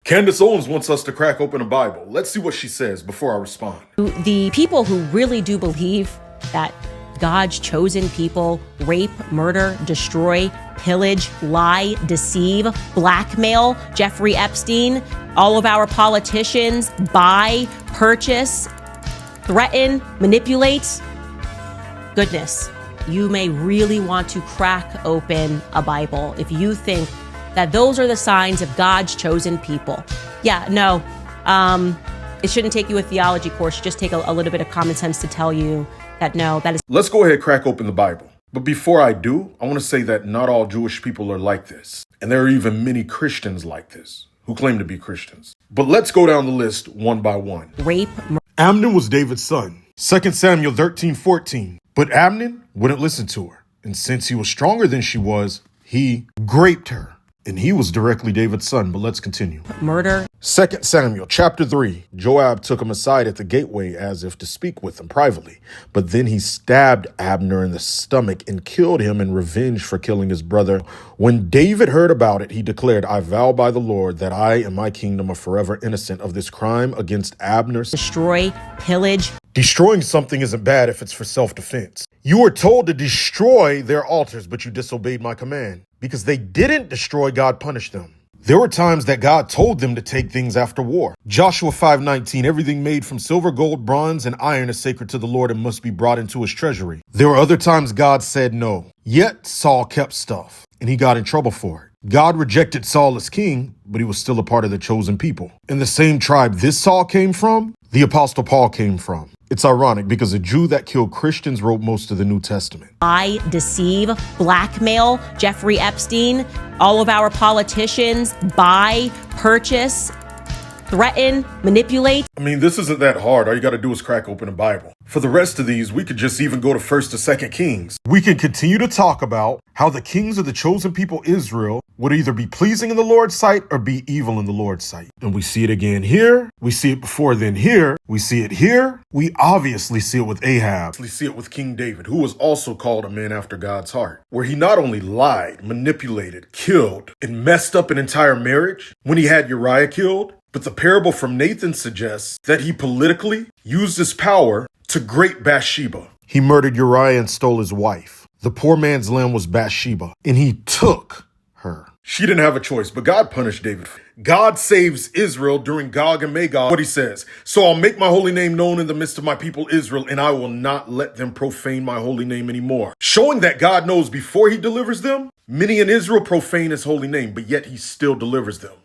Candace Owens wants us to crack open a Bible. Let's see what she says before I respond. The people who really do believe that God's chosen people rape, murder, destroy, pillage, lie, deceive, blackmail, Jeffrey Epstein, all of our politicians, buy, purchase, threaten, manipulate. Goodness, you may really want to crack open a Bible if you think that those are the signs of God's chosen people. Yeah, no, it shouldn't take you a theology course. Just take a little bit of common sense to tell you that no, that is. Let's go ahead and crack open the Bible. But before I do, I want to say that not all Jewish people are like this. And there are even many Christians like this who claim to be Christians. But let's go down the list one by one. Rape. Amnon was David's son. 2 Samuel 13:14. But Amnon wouldn't listen to her. And since he was stronger than she was, he raped her. And he was directly David's son, but let's continue. Murder. 2 Samuel chapter 3. Joab took him aside at the gateway as if to speak with him privately. But then he stabbed Abner in the stomach and killed him in revenge for killing his brother. When David heard about it, he declared, I vow by the Lord that I and my kingdom are forever innocent of this crime against Abner. Destroy, pillage. Destroying something isn't bad if it's for self-defense. You were told to destroy their altars, but you disobeyed my command. Because they didn't destroy, God punished them. There were times that God told them to take things after war. Joshua 5:19, everything made from silver, gold, bronze, and iron is sacred to the Lord and must be brought into his treasury. There were other times God said no. Yet Saul kept stuff, and he got in trouble for it. God rejected Saul as king, but he was still a part of the chosen people. In the same tribe this Saul came from, the Apostle Paul came from. It's ironic because a Jew that killed Christians wrote most of the New Testament. Lie, deceive, blackmail, Jeffrey Epstein, all of our politicians, buy, purchase, threaten, manipulate. I mean, this isn't that hard. All you got to do is crack open a Bible. For the rest of these, we could just even go to 1st to 2nd Kings. We can continue to talk about how the kings of the chosen people Israel would either be pleasing in the Lord's sight or be evil in the Lord's sight. And we see it again here. We see it before then here. We see it here. We obviously see it with Ahab. We see it with King David, who was also called a man after God's heart, where he not only lied, manipulated, killed, and messed up an entire marriage when he had Uriah killed, but the parable from Nathan suggests that he politically used his power to grape Bathsheba. He murdered Uriah and stole his wife. The poor man's lamb was Bathsheba, and he took her. She didn't have a choice, but God punished David. God saves Israel during Gog and Magog. What he says, so I'll make my holy name known in the midst of my people Israel, and I will not let them profane my holy name anymore. Showing that God knows before he delivers them, many in Israel profane his holy name, but yet he still delivers them.